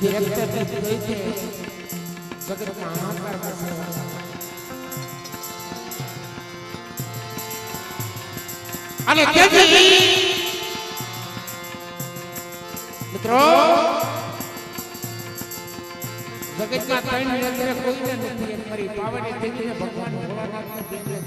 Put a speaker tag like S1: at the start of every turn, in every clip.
S1: જેથી રક્ત ગઈ છે જગતમાં હાહાકાર મચાવ્યો અને તેથી મિત્રો જગતમાં ત્રણ નજરે કોઈને નથી મારી પાવની દેવીને ભગવાન ભોળાનાથને દીકરે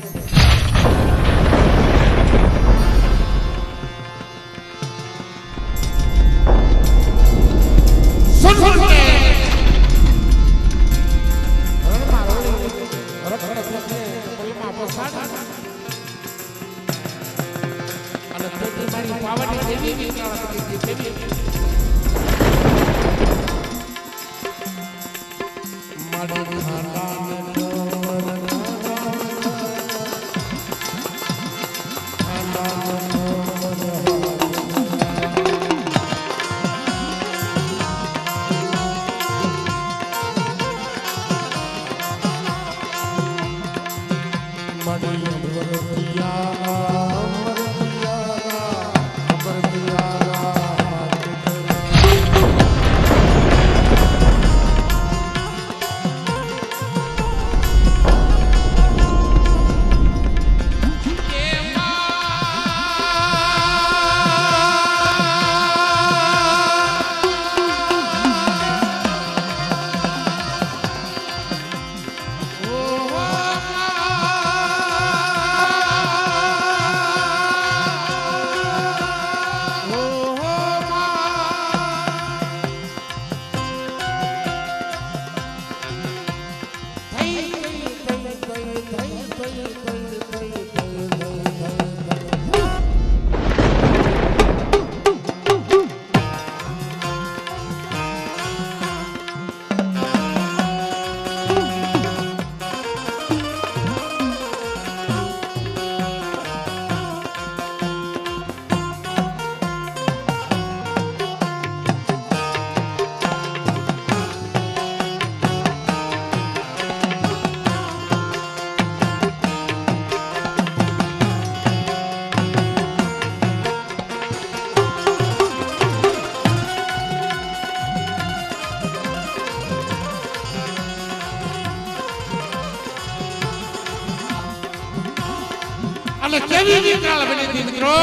S1: કેવી વિકરાળ બની હતી મિત્રો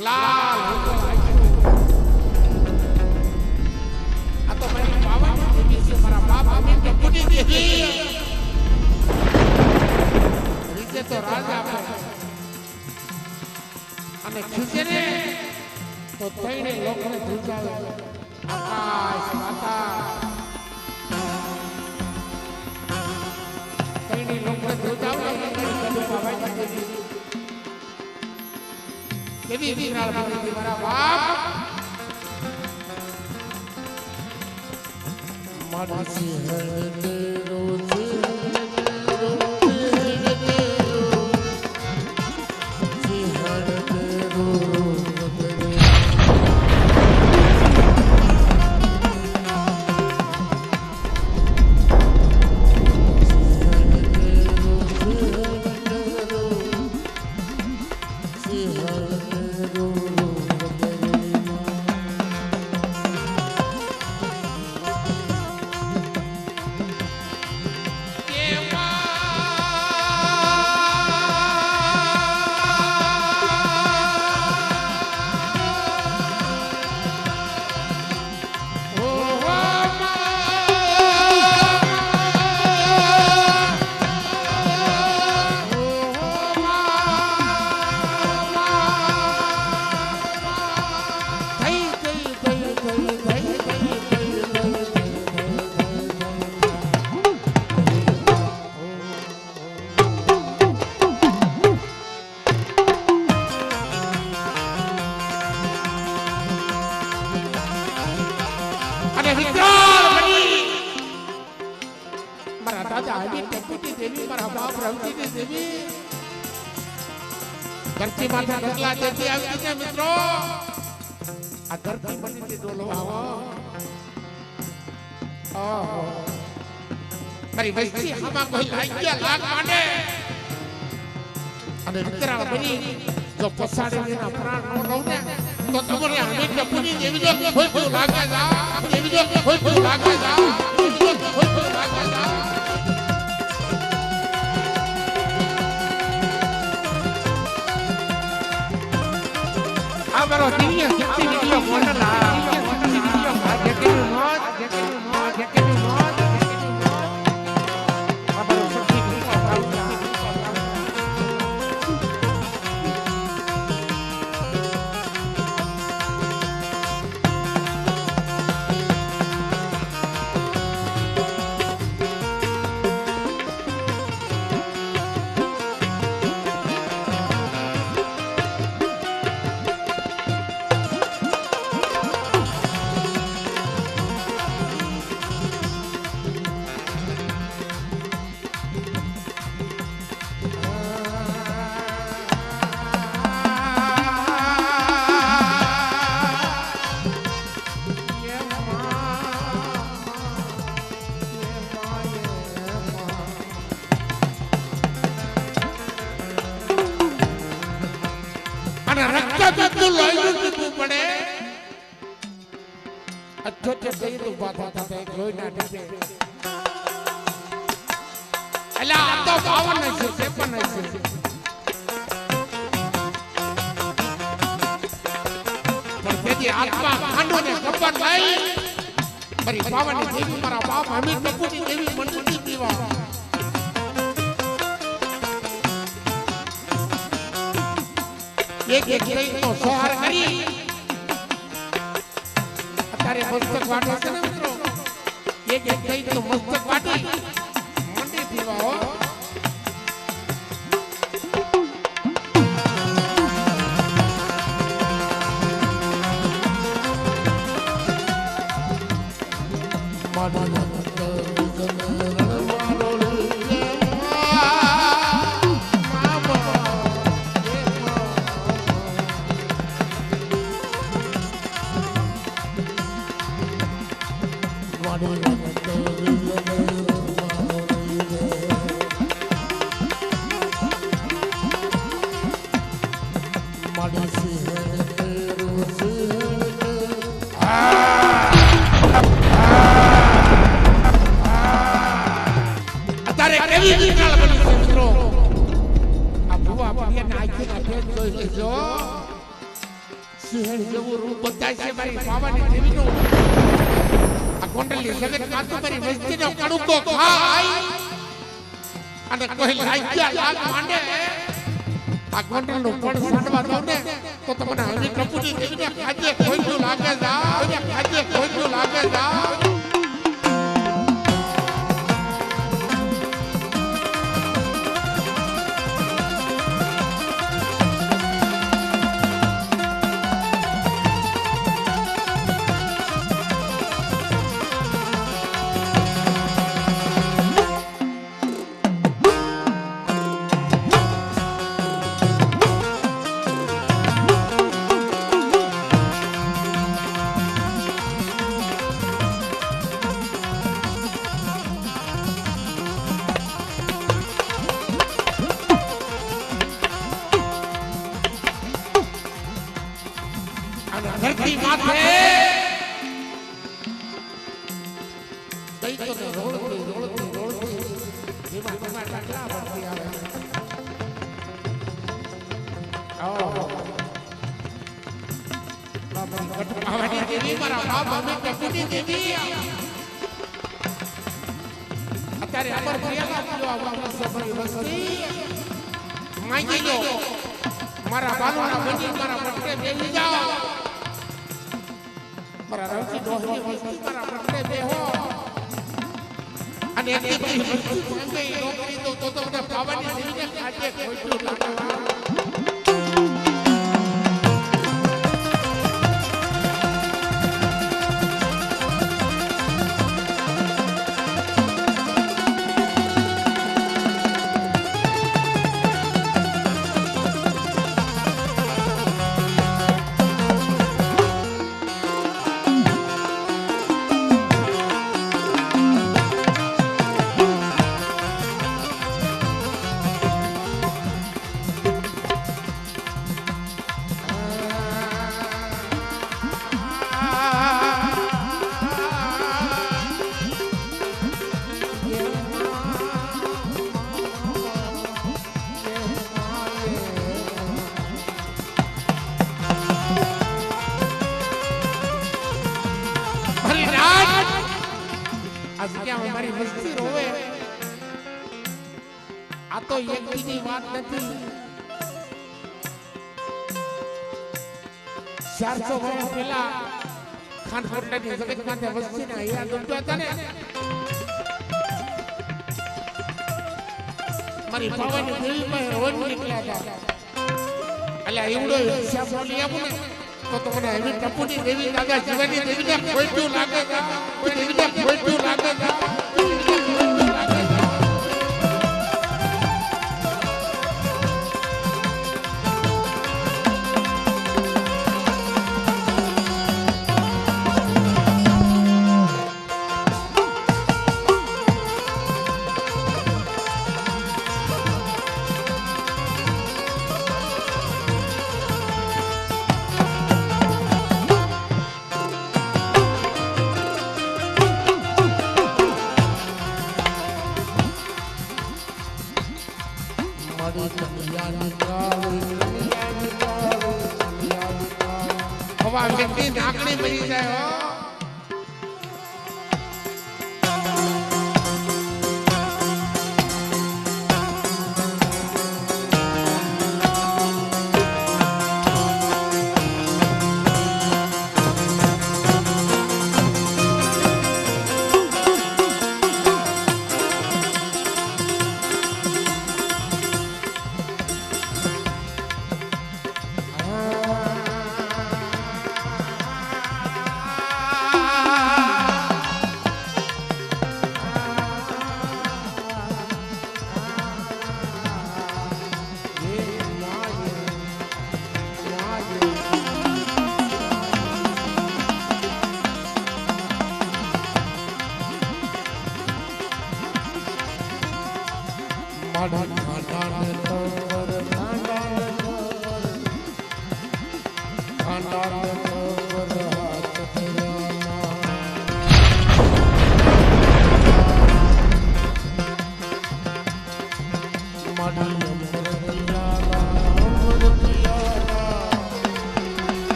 S1: લાલ આ તો મારી પાવાની દેવી છે મારા બાપ અમે તો કુટી દેવી રીતે તો રાજા આપણે અને ખીચે ને તો તૈણે લોકોને ધૂજાવે આકાશ માતા કેવી વિકરાળ બની મારા બાપ મારી धरती माथा ढकला देती આવી છે મિત્રો આ ધરતી બની ડોલવા ઓહો મારી વસ્તી હમા કોઈ લાગ્યા લાગ માંડે અને વિકરાળ બની જો પસાડે એના પ્રાણ નો રહે ને તો તમારે અમે ટપુની જેવી જો ખોટું લાગે જા એવી જો ખોટું લાગે જા એવી જો ખોટું લાગે જા આ મારો દિવ્ય શક્તિ વિડિયો મોડલ આ જેકેનું મોજ રક્ત લોહી પીવું પડે અચ્છો છે ગઈ તો બાધા થતા લોહી ના ટીપે અલા આ તો 52 છે 53 છે પણ તેજી આત્મા ખાંડો ને કપટ લઈ મારી પાવાની દેવી મારા બાપ હમી ટપુની દેવી મનમુટી પીવા એક એક નો સહાર કરી અત્યારે મસ્તક વાટે છે ને મિત્રો એક એક નો મસ્તક વાટી મંડી પીવા હો તો તમને હજી ટપુની દેવીને ખાજે ખોટું લાગે જાવ ખાજે ખોટું લાગે જાવ ધરતી માથે દૈતો ને રોળતી જેમાં ટાકલા ભરતી આવે બાબાની દેવી મારા બાપ અમે ટપુની દેવી અત્યારે અમર પ્રિયલા કીધો આપણા સભરી વસ્તી માંગી લો મારા બાલુના બની મારા પટકે બેસી જાઓ મારા રવજી દોહની વસ્તી મારા પટકે બેહો અને એટલી બધી વસ્તી માંગે નોકરી તો મને પાવાની દેવીને આજે ખોટું લાગવા આ જગ્યા અમારી વસ્તી રોવે આ તો એક દીની વાત નથી 400 વર્ષ પહેલા ખાનકોટની જગતનાથે વસ્તીના હીરા ડૂબ્યા હતા ને મારી પાવાની દેવી પાસે રોન નીકળ્યા હતા એટલે એવડો હિસાબ બોલી આપું ને તો મને એવી ટપુની દેવી લાગે જીવાની દેવીને ખોટું લાગે કોઈ દેવીને ખોટું લાગે હવા વ્યક્તિ નાકડી મરી જાય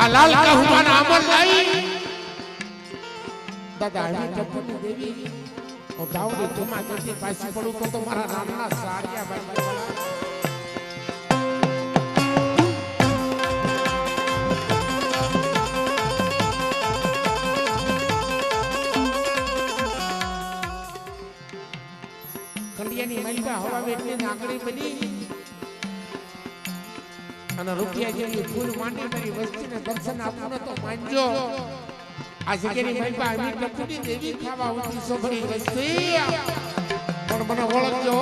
S1: લાલ કા હુમાન આમર લાઈ દાદા હરી ટપુની દેવી ઓ ગાવડી તુમા જતી પાછી પડું તો મારા નામના સારિયા ભાઈ કંડિયાની મલકા હવા વેટની નાકડી બની અને રૂપિયા જેવી ફૂલ માંડી મારી વસ્તીને દર્શન આપવું તો માનજો આ જગ્યાની મલકા અમી ટપુની દેવી ખાવા ઉઠી સોભરી વસ્તી પણ મને ઓળખજો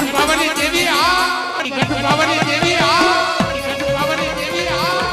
S1: પાવની દેવી આ પાવની દેવી આ પાવની દેવી આ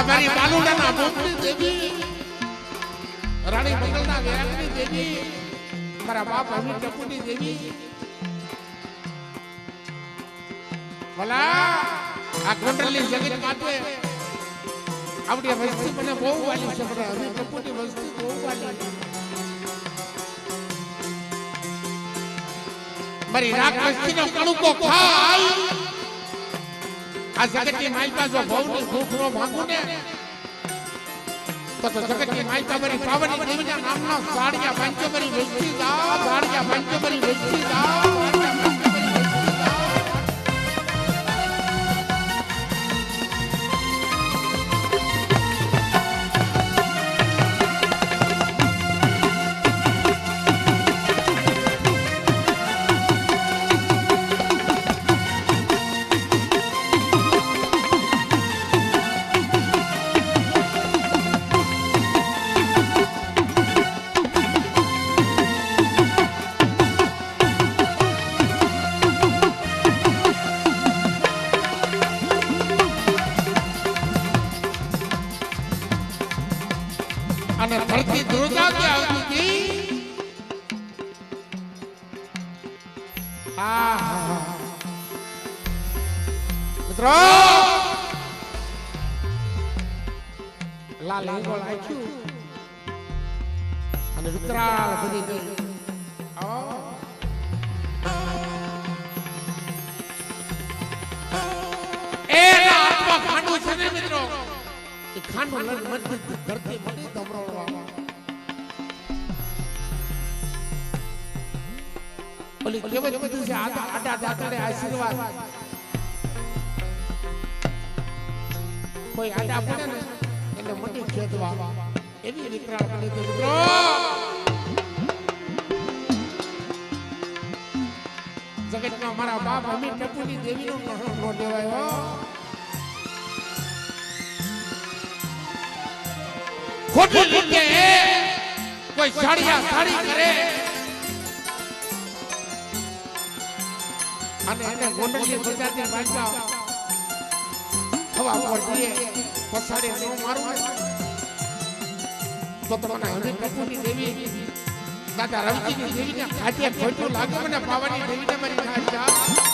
S1: મારી બાલુડાના બોમની દેવી રાણી મંગલના વેરાગની દેવી મારા બાપ અમી ટપુની દેવી ભલા આ ગોંડલની જગત માટે આવડી વસ્તી મને બહુ વાલી છે મને અમી ટપુની વસ્તી બહુ વાલી મારી રાખ વસ્તીનો કણુકો ખાય આ જગતની માલપા જો ભવની ભૂખનો ભાગું ને તો જગતની માલપા મારી પાવની દેવીના નામના સાડિયા પંચમરી વેચી જાઓ સાડિયા પંચમરી વેચી જાઓ અને ધરતી દુર્ગા કે આવતી મિત્રો લાલ હિંગોળ આખ્યું અને વિકરાળ બની ગઈ એના હાથમાં ખાંડું છે ને મિત્રો ખાંડું લગ મજબૂત ધરતી મળી દમરોળવા ઓલી કેવત કીધું છે આડા દાતડે આશીર્વાદ કોઈ આડા પડે ને એને મટી ખેદવા એવી વિકરાળ બની ગઈ મિત્રો જગતમાં મારા બાપ અમી ટપુની દેવીનો નો લેવાય ખોટી રીતે કોઈ સાડિયા સાડી કરે અને એને ગોંડલની બજારની બાજુ ખવા પર દીએ પછાડી નો મારું તો તમને હમી ટપુની દેવી દાદા રવજીની દેવીને ખાધ્યા ખોટું લાગે મને પાવાની દેવીને મારી ખાધ્યા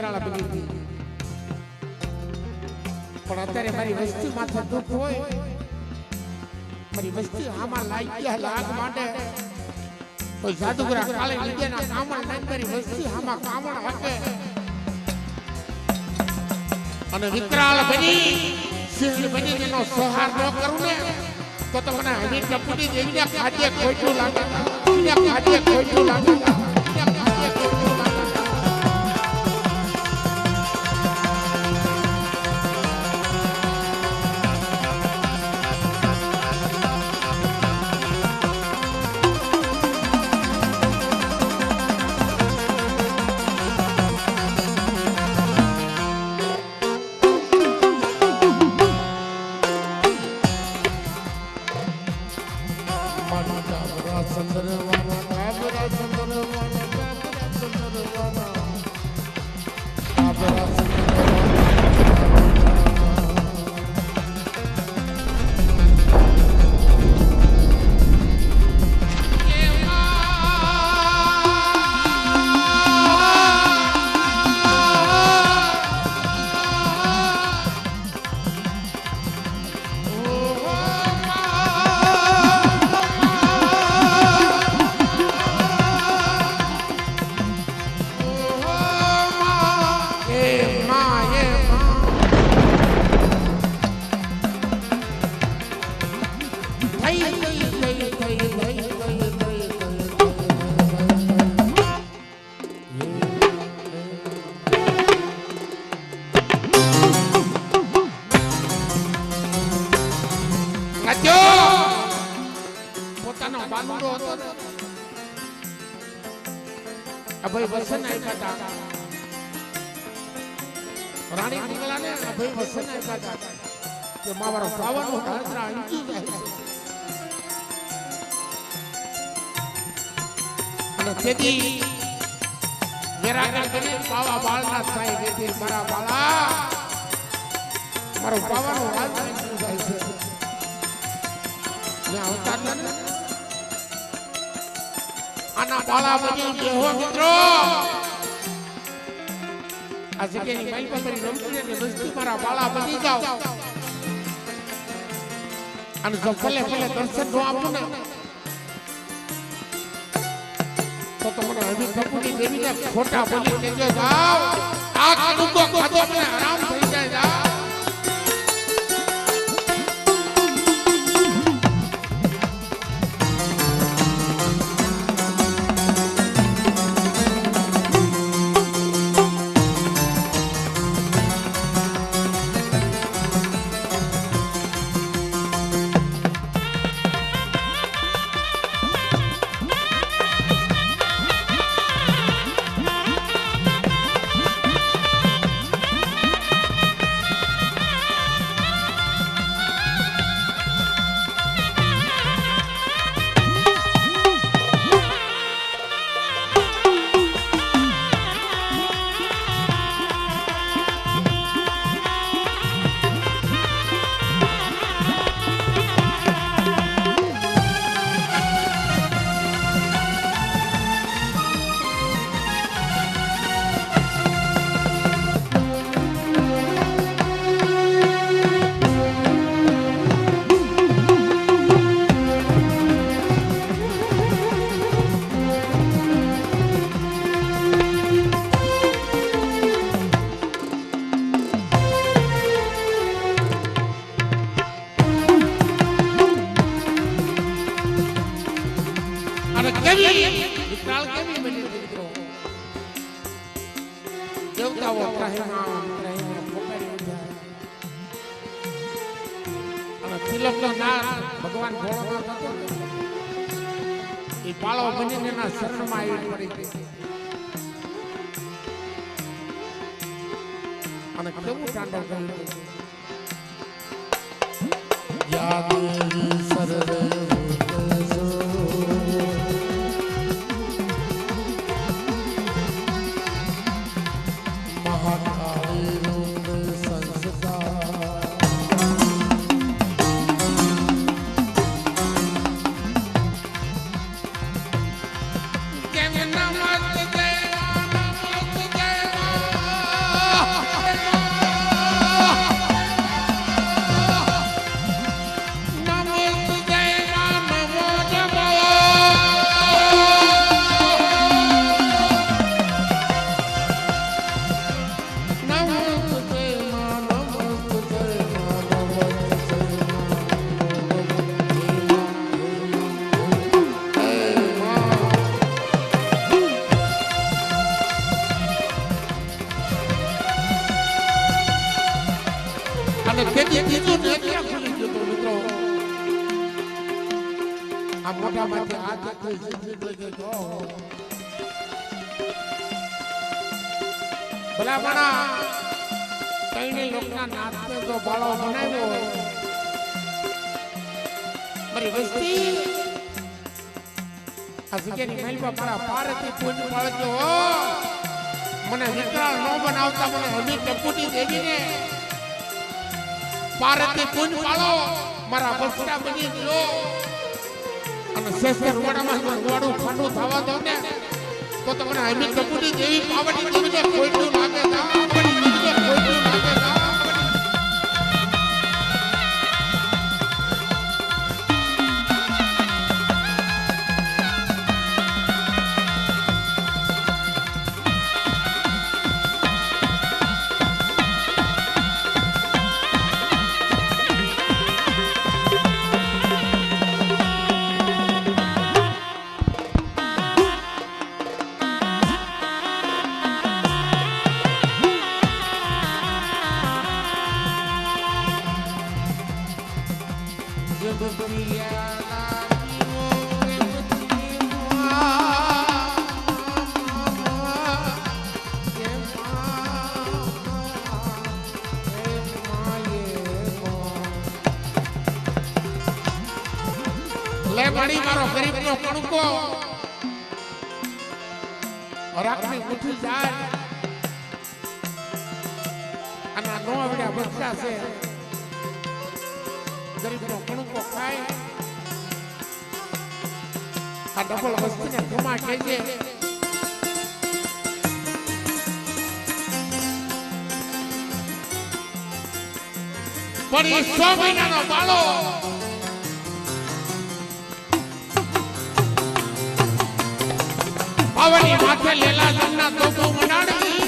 S1: વિકરાળ બની ગઈ. પણ અત્યારે મારી વસ્તી માથે દુઃખ હોય, મારી વસ્તી આમાં લાગ્યા લાગ માટે કોઈ જાદુગરા કાલે લીધેના કામણ નહીં, મારી વસ્તી આમાં કામણ હકે અને વિકરાળ બની સિંહ બની એનો સહાર ન કરું ને તો તમને હજી ટપુડી દેવીને ખાધે ખોટું લાગે, ખાધે ખોટું લાગે. અભય વસન આપ્યા હતા રાણી મંગલાને, અભય વસન આપ્યા હતા કે મારો પાવાનું હાજરા અંજુ જાય અને તેથી વેરાગા કરી પાવા બાળના થાય તેથી મારા બાળા મારો પાવાનું હાજરા અંજુ જાય છે. મેં અવતાર નથી આના બાળા બની બેહો મિત્રો, આ જગ્યાની માલપા કરી રમતી ને વસ્તી મારા બાળા બની જાવ અને જો ભલે ભલે દર્શન નો આપું ને તો તમને હજી કપૂરની દેવીને ખોટા બોલી કેજો જાવ આ કડુકો ખાધો મને આરામ થઈ જાય જાવ. વિકરાળ કેવી બની મિત્રો, દેવતાઓ ત્રાહિમામ પોકારી ઉઠ્યા અને તિલકનો નાથ ભગવાન ભોળાનાથ હતો એ પાળો બનીને એના શરણમાં આવી પડી ગઈ અને કેવું તાંડવ કર્યું. યાદ સરરે અને તેથી ત્રીજું નેત્ર ખુલી ગયું તો મિત્રો આ મોઢામાંથી હાથ કોઈ જીભ લઈ ગયો ભલામણા કઈને લોકના નાથને તો બાળો બનાવ્યો મારી વસ્તી આ જગ્યાની મહેલમાં મારા પારથી પૂજ પાડજો મને વિકરાળ ન બનાવતા મને હમી ટપુટી દેવીને પારથી પૂજ પાડો મારા બસરા બની ગયો અને શેષર રૂવાડામાં રૂવાડું ખાંડું થવા દો ને તો તમને હમી ટપુટી દેવી પાવડી દેવીને કોઈનું લાગે ના કોઈનું લાગે ના મારો ગરીબનો કણકો રાખની ઉઠી જાય અને આ નો આવડ્યા બચ્ચા છે ગરીબનો કણકો ખાય આ ડબલ વસ્તીને ખમા કહેજે પણ એ 100 મહિનાનો બાળો પાવની માથે લેલા લગ્ના તોપો મંડાણી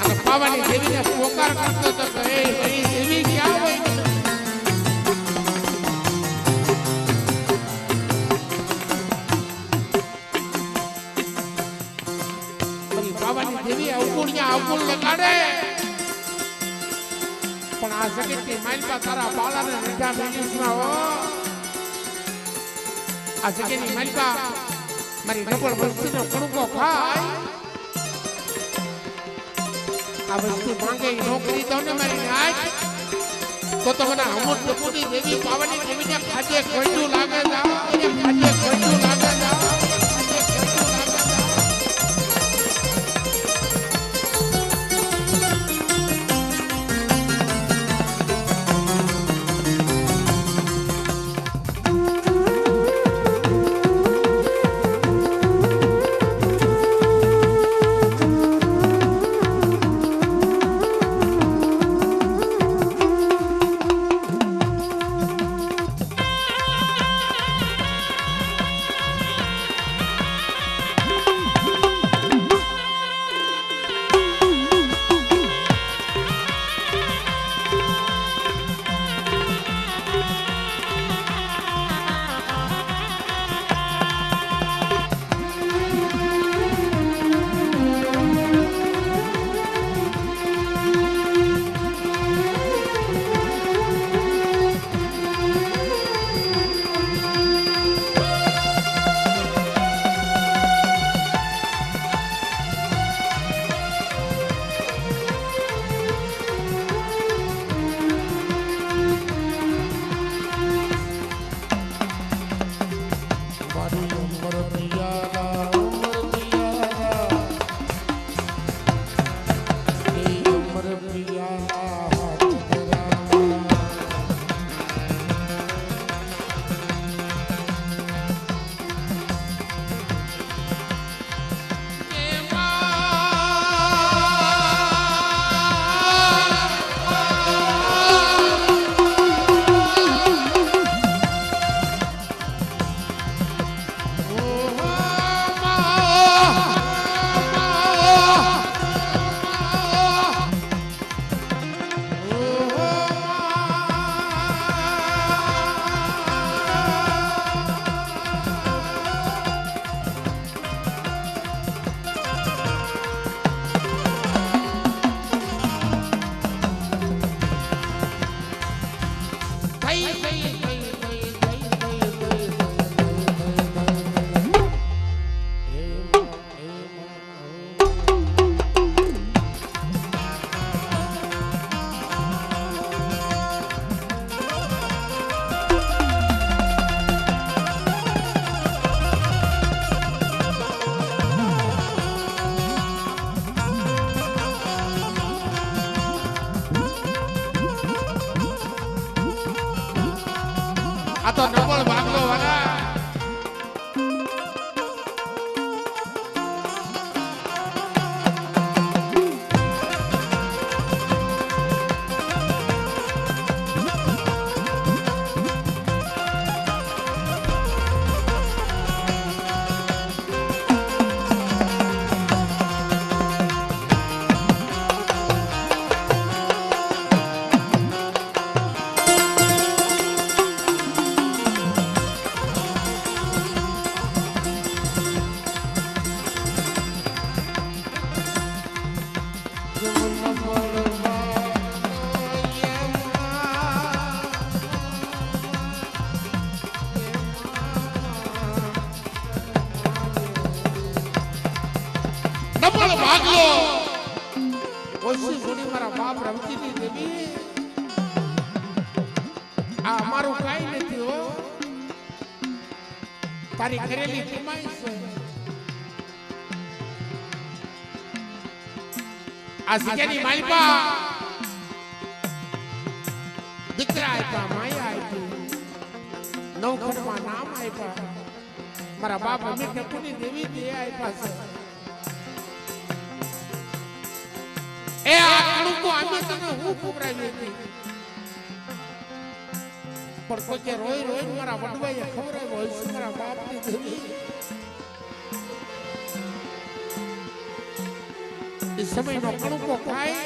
S1: અને પાવાની દેવીને પોકાર કરતો તો કે એ દેવી ક્યાં હોય બરી પાવાની દેવી અવગુણ્યા અવગુણ લગાડે પણ આ જગતની માલપા તારા બાળાને રીઢા મેલીસમાં હો આ જગતની માલપા મારી ડબલ વસ્તીનો કણકો ખાય આ વસ્તુ માંગે નોકરી દો ને મારી નાચ તો મને અમુક ટપુની દેવી પાવાની દેવીને ખાજે ખોટું લાગે જાઓ ખાજે ખોટું લાગે જાઓ આ તો ડબલ ભાગલો વાળા ભાગલો ઓછી ઘોડી મારા બાપ રમતી દેવી આ અમારું કાઈ નથી હો તારી કરેલી કમાઈ છે આ સિયાની માલપા દીકરા આપ્યા માયા આપી નવખંડમાં નામ આપ્યા મારા બાપ અમીર ટપુની દેવી દે આપ્યા છે એ આ કણુકો આમે તને હું ખબરાવી હતી પણ કોઈ રોઈ રોઈ મારા વડવાઈએ ખબરાવ્યો હોય છે મારા બાપની દેવી એ સમયનો કણુકો ખાય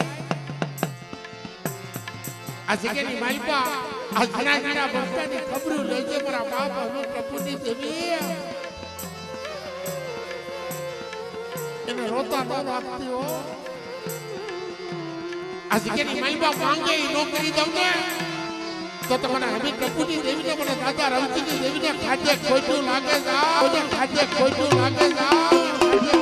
S1: આ જગ્યાની માલપા આ ઘણા ઘણા ભક્તની ખબરું લેજે મારા બાપ હવે ટપુની દેવી એને રોતા ન રાખતી હો આ જગ્યાની માલપા માંગે એ નોકરી દઉં ને તો તમને હમી ટપુની દેવીને મને દાદા રમતીની દેવીને ખાદ્ય ખોટું લાગે જાઓ ખાદ્ય ખોટું લાગે જાઓ